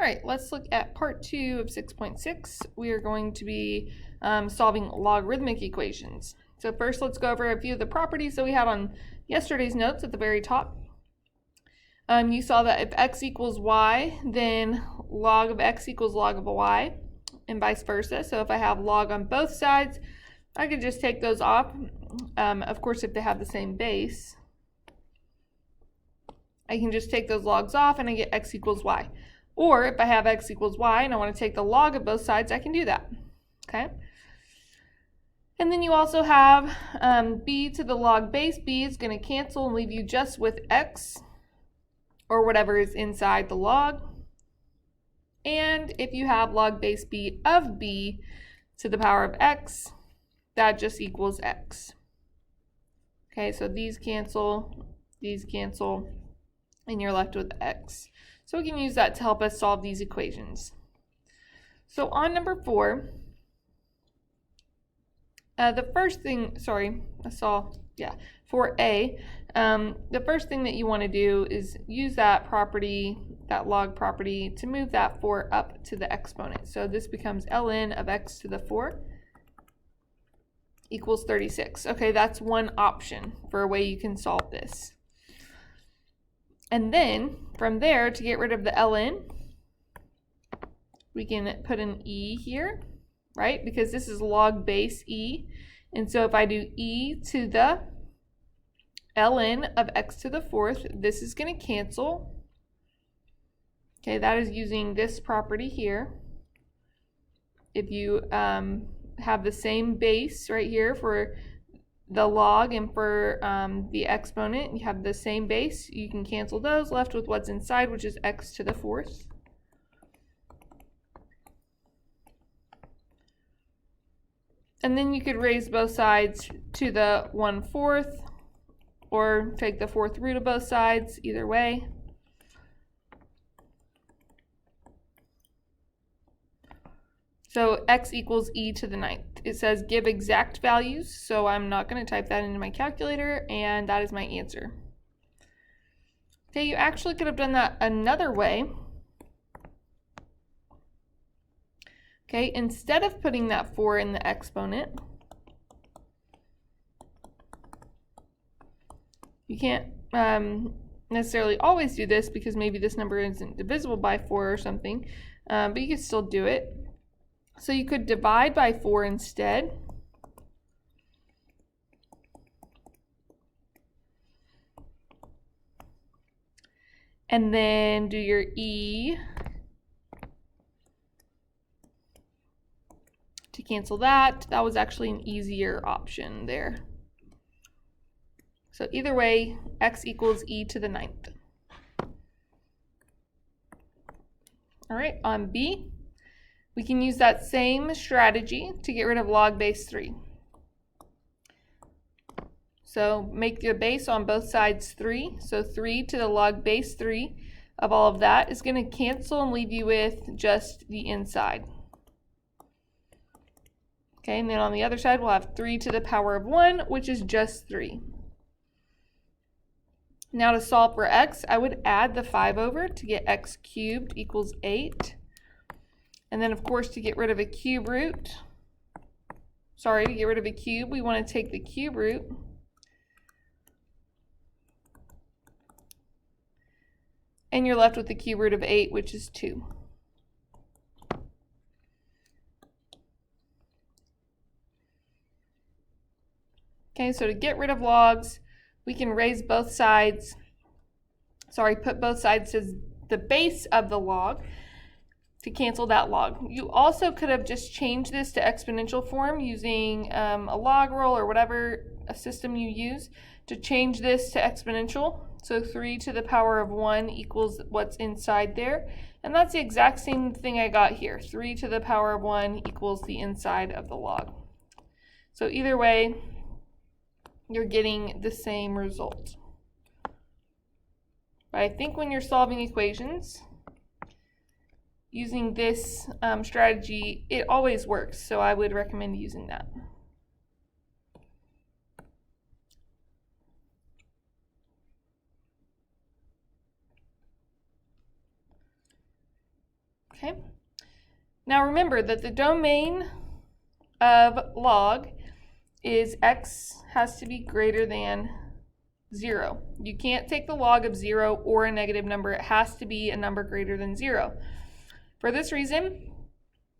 right, let's look at part 2 of 6.6. We are going to be solving logarithmic equations. So first, let's go over a few of the properties that we had on yesterday's notes at the very top. You saw that if x equals y, then log of x equals log of a y, and vice versa. So if I have log on both sides, I could just take those off. Of course, if they have the same base, I can just take those logs off and I get x equals y. Or if I have x equals y and I want to take the log of both sides, I can do that. Okay. And then you also have b to the log base. B is going to cancel and leave you just with x, or whatever is inside the log. And if you have log base b of b to the power of x, that just equals x. Okay, so these cancel, and you're left with x. So we can use that to help us solve these equations. So on number 4, the first thing, for A, the first thing that you want to do is use that property, that log property, to move that 4 up to the exponent. So this becomes ln of x to the 4 equals 36. Okay, that's one option for a way you can solve this. And then from there, to get rid of the ln, we can put an e here, right? Because this is log base e. And so if I do e to the ln of x to the 4th, this is going to cancel. Okay, that is using this property here. If you have the same base right here for the log and for the exponent, you have the same base, you can cancel those, left with what's inside, which is x to the 4th. And then you could raise both sides to the 1/4, or take the 4th root of both sides, either way. So x equals e to the 9th. It says give exact values, so I'm not going to type that into my calculator, and that is my answer. Okay, you actually could have done that another way. Okay, instead of putting that 4 in the exponent, you can't necessarily always do this because maybe this number isn't divisible by 4 or something, but you could still do it. So you could divide by 4 instead. And then do your e to cancel that. That was actually an easier option there. So either way, x equals e to the 9th. All right, on B, we can use that same strategy to get rid of log base 3. So make the base on both sides 3. So 3 to the log base 3 of all of that is going to cancel and leave you with just the inside. Okay, and then on the other side, we'll have 3 to the power of 1, which is just 3. Now to solve for x, I would add the 5 over to get x cubed equals 8. And then, of course, to get rid of a cube root, to get rid of a cube, we want to take the cube root and you're left with the cube root of 8, which is 2. Okay, so to get rid of logs, we can raise both sides, put both sides as the base of the log to cancel that log. You also could have just changed this to exponential form using a log rule or whatever a system you use to change this to exponential. So 3 to the power of 1 equals what's inside there. And that's the exact same thing I got here. 3 to the power of 1 equals the inside of the log. So either way, you're getting the same result. But I think when you're solving equations, using this strategy, it always works, so I would recommend using that. Okay. Now remember that the domain of log is x has to be greater than 0. You can't take the log of 0 or a negative number. It has to be a number greater than 0. For this reason,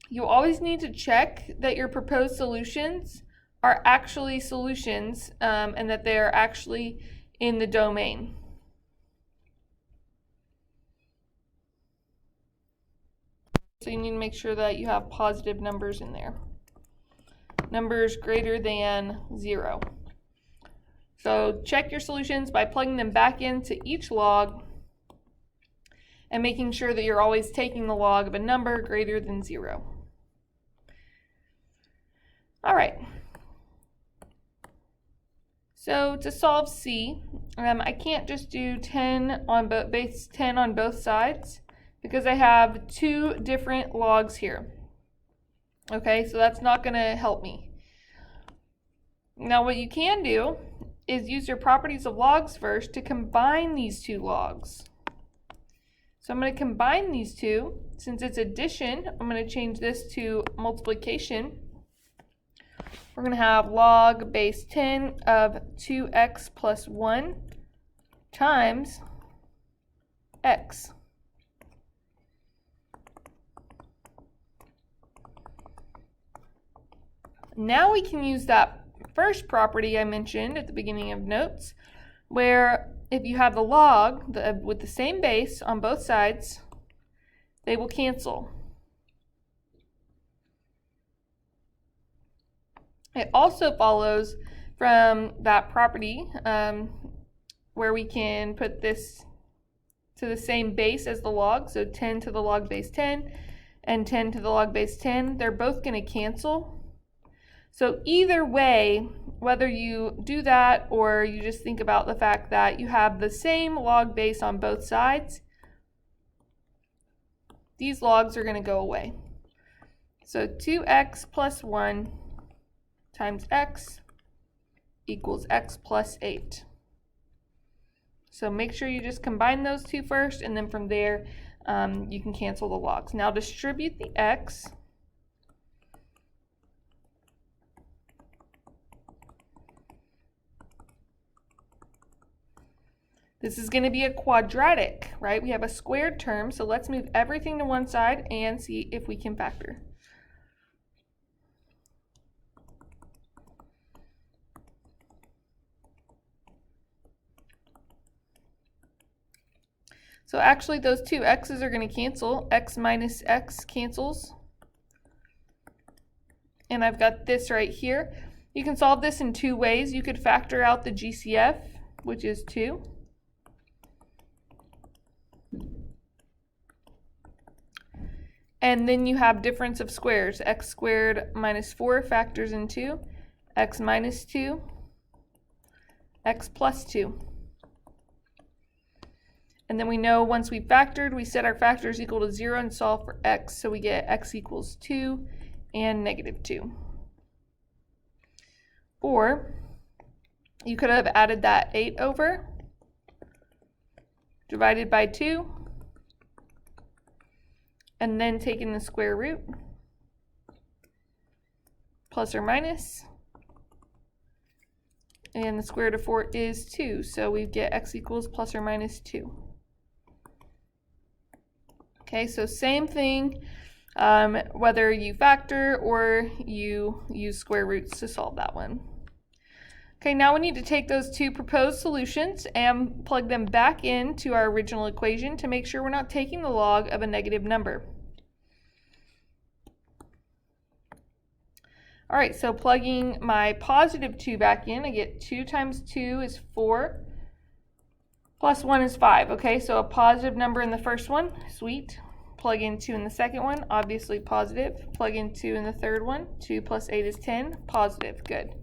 you always need to check that your proposed solutions are actually solutions and that they are actually in the domain. So you need to make sure that you have positive numbers in there. Numbers greater than 0. So check your solutions by plugging them back into each log and making sure that you're always taking the log of a number greater than 0. All right. So to solve C, I can't just do 10 on base 10 on both sides because I have 2 different logs here. Okay, so that's not going to help me. Now what you can do is use your properties of logs first to combine these 2 logs. So I'm going to combine these 2. Since it's addition, I'm going to change this to multiplication. We're going to have log base 10 of 2x plus 1 times x. Now we can use that first property I mentioned at the beginning of notes, where if you have the log with the same base on both sides, they will cancel. It also follows from that property where we can put this to the same base as the log, so 10 to the log base 10 and 10 to the log base 10, they're both going to cancel. So either way, whether you do that or you just think about the fact that you have the same log base on both sides, these logs are going to go away. So 2x plus 1 times x equals x plus 8. So make sure you just combine those 2 first, and then from there you can cancel the logs. Now distribute the x. This is going to be a quadratic, right? We have a squared term, so let's move everything to one side and see if we can factor. So actually those 2 x's are going to cancel. X minus x cancels. And I've got this right here. You can solve this in 2 ways. You could factor out the GCF, which is 2. And then you have difference of squares. X squared minus 4 factors in 2. X minus 2. X plus 2. And then we know once we factored, we set our factors equal to 0 and solve for x. So we get x equals 2 and negative 2. Or you could have added that 8 over, divided by 2, and then taken the square root, plus or minus, and the square root of 4 is 2, so we get x equals plus or minus 2. Okay, so same thing, whether you factor or you use square roots to solve that one. Okay, now we need to take those 2 proposed solutions and plug them back into our original equation to make sure we're not taking the log of a negative number. All right, so plugging my positive 2 back in, I get 2 times 2 is 4, plus 1 is 5. Okay, so a positive number in the first one, sweet. Plug in 2 in the second one, obviously positive. Plug in 2 in the third one, 2 plus 8 is 10, positive, good.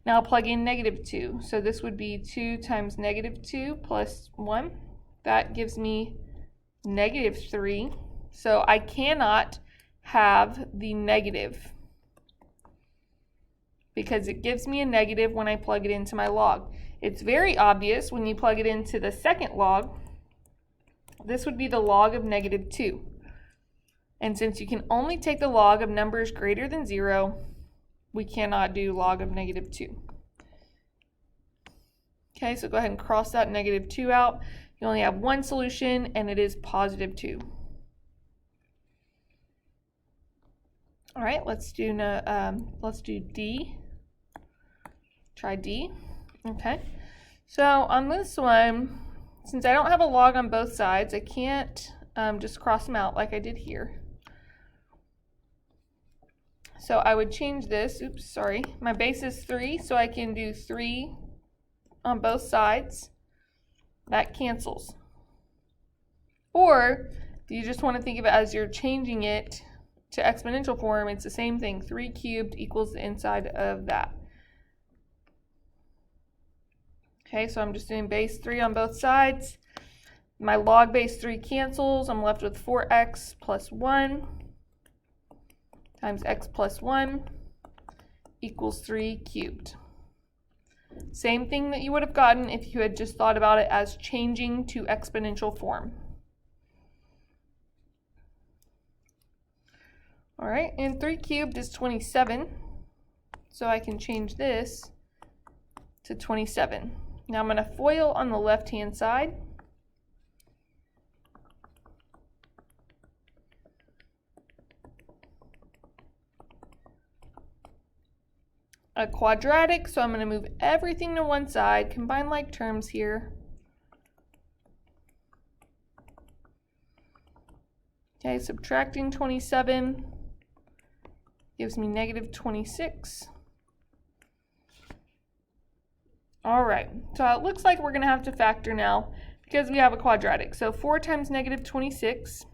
Now plug in negative 2. So this would be 2 times negative 2 plus 1. That gives me negative 3. So I cannot have the negative because it gives me a negative when I plug it into my log. It's very obvious when you plug it into the second log. This would be the log of negative 2. And since you can only take the log of numbers greater than 0, we cannot do log of -2. Okay, so go ahead and cross that -2 out. You only have one solution, and it is +2. All right, let's do D. Try D. Okay, so on this one, since I don't have a log on both sides, I can't just cross them out like I did here. So I would change this. Oops, sorry. My base is 3, so I can do 3 on both sides. That cancels. Or do you just want to think of it as you're changing it to exponential form? It's the same thing. 3 cubed equals the inside of that. Okay, so I'm just doing base 3 on both sides. My log base 3 cancels. I'm left with 4x plus 1 times x plus 1 equals 3 cubed. Same thing that you would have gotten if you had just thought about it as changing to exponential form. All right, and 3 cubed is 27, so I can change this to 27. Now I'm going to FOIL on the left-hand side. A quadratic, so I'm going to move everything to one side, combine like terms here. Okay, subtracting 27 gives me -26. All right, so it looks like we're going to have to factor now because we have a quadratic. So 4 times -26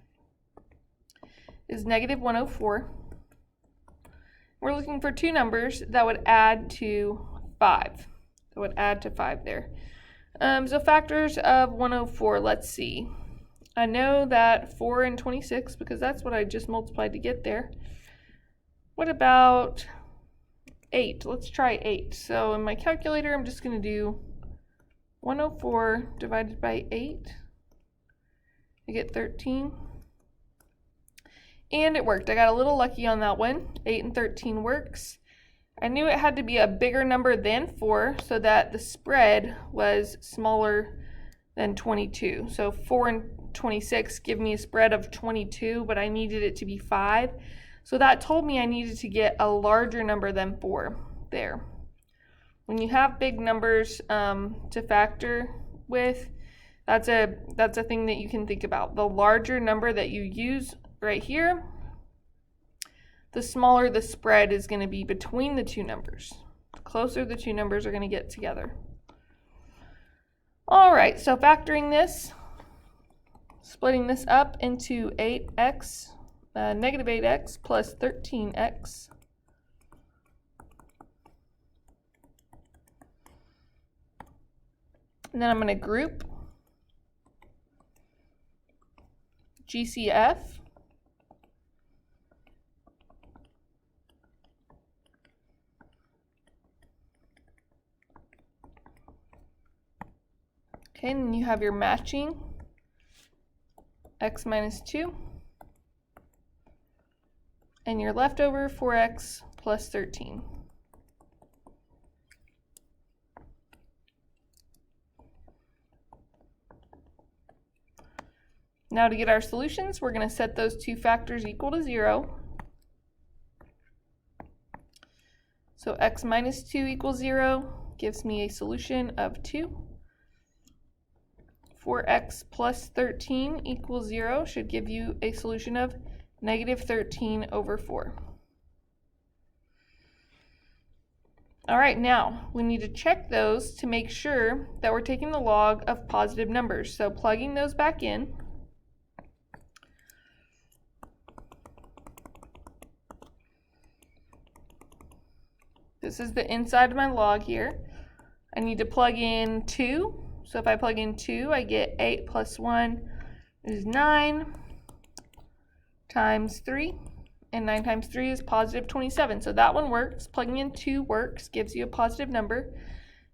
is -104. We're looking for two numbers that would add to 5. That would add to 5 there. So factors of 104, let's see. I know that 4 and 26 because that's what I just multiplied to get there. What about 8? Let's try 8. So in my calculator, I'm just going to do 104 divided by 8. I get 13. And it worked. I got a little lucky on that one. 8 and 13 works. I knew it had to be a bigger number than 4 so that the spread was smaller than 22. So 4 and 26 give me a spread of 22, but I needed it to be 5. So that told me I needed to get a larger number than 4 there. When you have big numbers to factor with, that's a thing that you can think about. The larger number that you use right here, the smaller the spread is going to be between the two numbers. The closer the two numbers are going to get together. All right, so factoring this, splitting this up into 8x, -8x plus 13x. And then I'm going to group GCF. Okay, and then you have your matching x minus 2 and your leftover 4x plus 13. Now to get our solutions, we're going to set those two factors equal to 0. So x minus 2 equals 0 gives me a solution of 2. 4x plus 13 equals 0 should give you a solution of -13 over 4. All right, now we need to check those to make sure that we're taking the log of positive numbers. So plugging those back in. This is the inside of my log here. I need to plug in 2. So if I plug in 2, I get 8 plus 1 is 9 times 3. And 9 times 3 is positive 27. So that one works. Plugging in 2 works, gives you a positive number.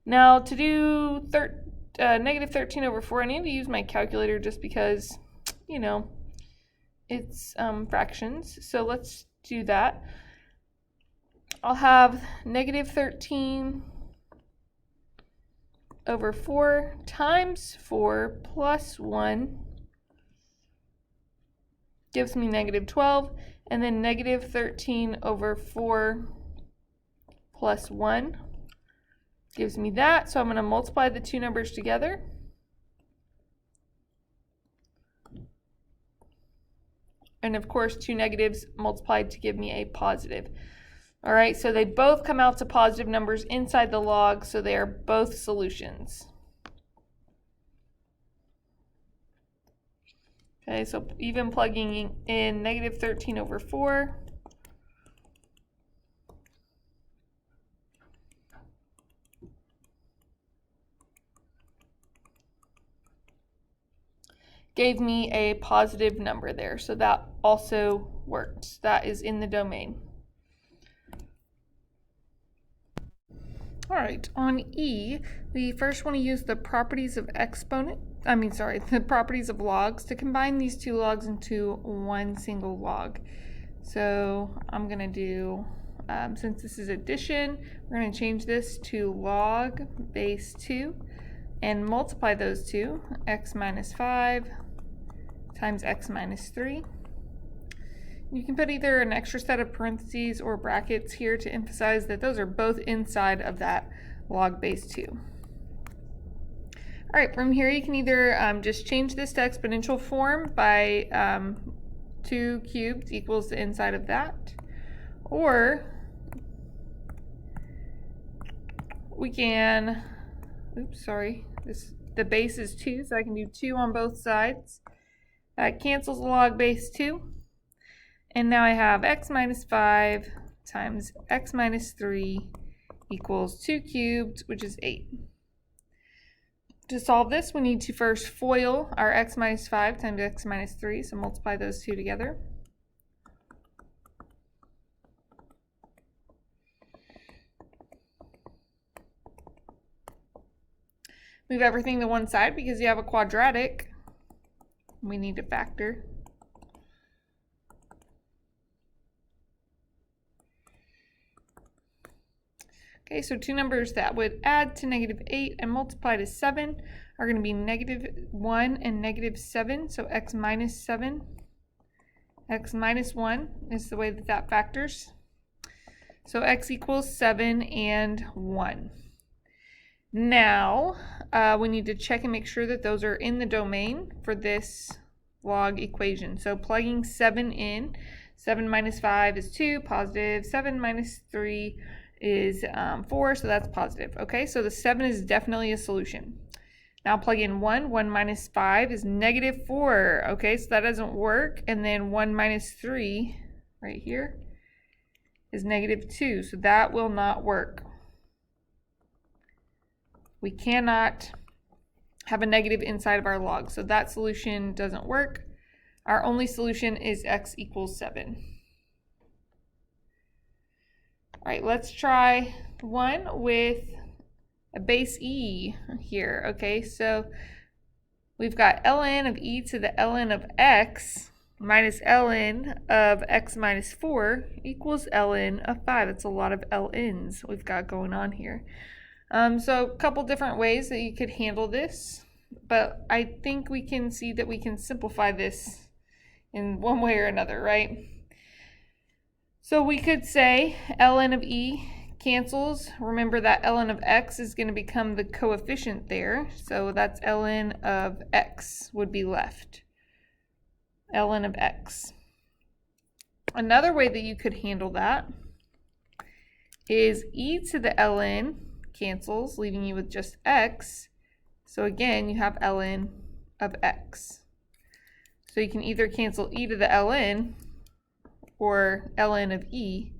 Now to do -13 over 4, I need to use my calculator just because, you know, its fractions. So let's do that. I'll have negative 13 over 4 times 4 plus 1 gives me negative 12, and then negative 13 over 4 plus 1 gives me that. So I'm going to multiply the two numbers together. And of course, two negatives multiplied to give me a positive. All right, so they both come out to positive numbers inside the log, so they are both solutions. Okay, so even plugging in negative 13 over 4. Gave me a positive number there, so that also worked. That is in the domain. All right, on E, we first want to use the properties of the properties of logs to combine these two logs into one single log. So I'm going to do, since this is addition, we're going to change this to log base 2 and multiply those two, x minus 5 times x minus 3. You can put either an extra set of parentheses or brackets here to emphasize that those are both inside of that log base 2. All right, from here you can either just change this to exponential form by 2 cubed equals the inside of that, or we can, the base is 2, so I can do 2 on both sides. That cancels the log base 2. And now I have x minus 5 times x minus 3 equals 2 cubed, which is 8. To solve this, we need to first FOIL our x minus 5 times x minus 3, so multiply those two together. Move everything to one side because you have a quadratic. We need to factor. Okay, so two numbers that would add to negative 8 and multiply to 7 are going to be negative 1 and negative 7, so x minus 7. X minus 1 is the way that that factors. So x equals 7 and 1. Now, we need to check and make sure that those are in the domain for this log equation. So plugging 7 in, 7 minus 5 is 2, positive, 7 minus 3 is 4, so that's positive. Okay, so the 7 is definitely a solution. Now plug in 1. 1 minus 5 is negative 4. Okay, so that doesn't work. And then 1 minus 3 right here is negative 2, so that will not work. We cannot have a negative inside of our log, so that solution doesn't work. Our only solution is x equals 7. All right, let's try one with a base e here. Okay, so we've got ln of e to the ln of x minus ln of x minus 4 equals ln of 5. That's a lot of ln's we've got going on here. So a couple different ways that you could handle this, but I think we can see that we can simplify this in one way or another, right? So we could say ln of e cancels. Remember that ln of x is going to become the coefficient there, so that's ln of x would be left. Ln of x. Another way that you could handle that is e to the ln cancels, leaving you with just x. So again, you have ln of x. So you can either cancel e to the ln or ln of e,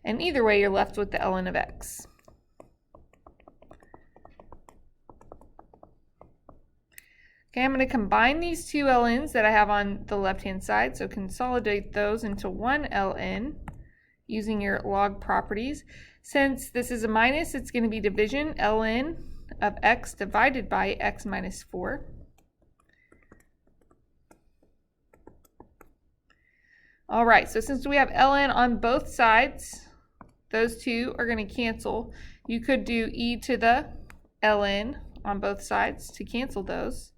and either way you're left with the ln of x. Okay, I'm going to combine these two ln's that I have on the left-hand side, so consolidate those into one ln using your log properties. Since this is a minus, it's going to be division, ln of x divided by x minus 4. All right, so since we have ln on both sides, those two are going to cancel. You could do e to the ln on both sides to cancel those,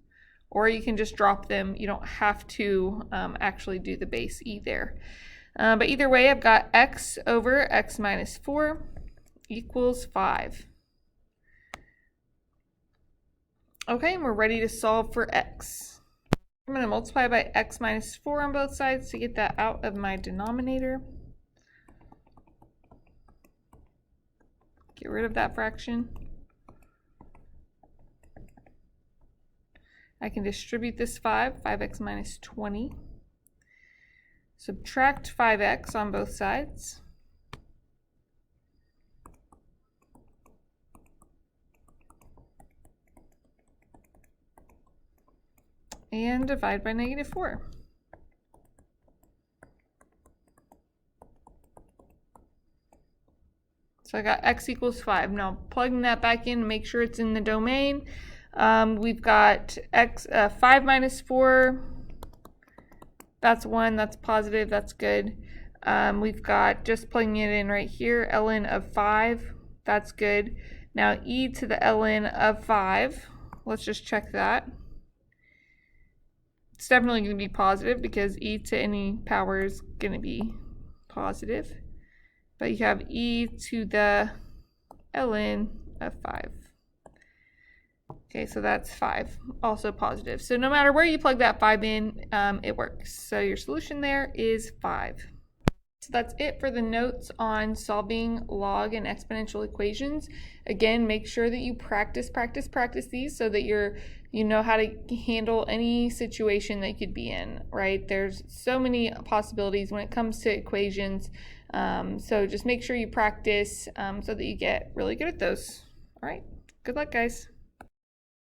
or you can just drop them. You don't have to actually do the base e there. But either way, I've got x over x minus 4 equals 5. Okay, and we're ready to solve for x. I'm going to multiply by x minus 4 on both sides to get that out of my denominator. Get rid of that fraction. I can distribute this 5x minus 20. Subtract 5x on both sides. And divide by negative 4. So I got x equals 5. Now plugging that back in to make sure it's in the domain. We've got x 5 minus 4. That's 1. That's positive. That's good. We've got, just plugging it in right here, ln of 5. That's good. Now e to the ln of 5. Let's just check that. It's definitely going to be positive because e to any power is going to be positive. But you have e to the ln of 5. Okay, so that's 5, also positive. So no matter where you plug that 5 in, it works. So your solution there is 5. So that's it for the notes on solving log and exponential equations. Again, make sure that you practice these so that you know how to handle any situation that you could be in, right? There's so many possibilities when it comes to equations. So just make sure you practice so that you get really good at those. All right, good luck, guys.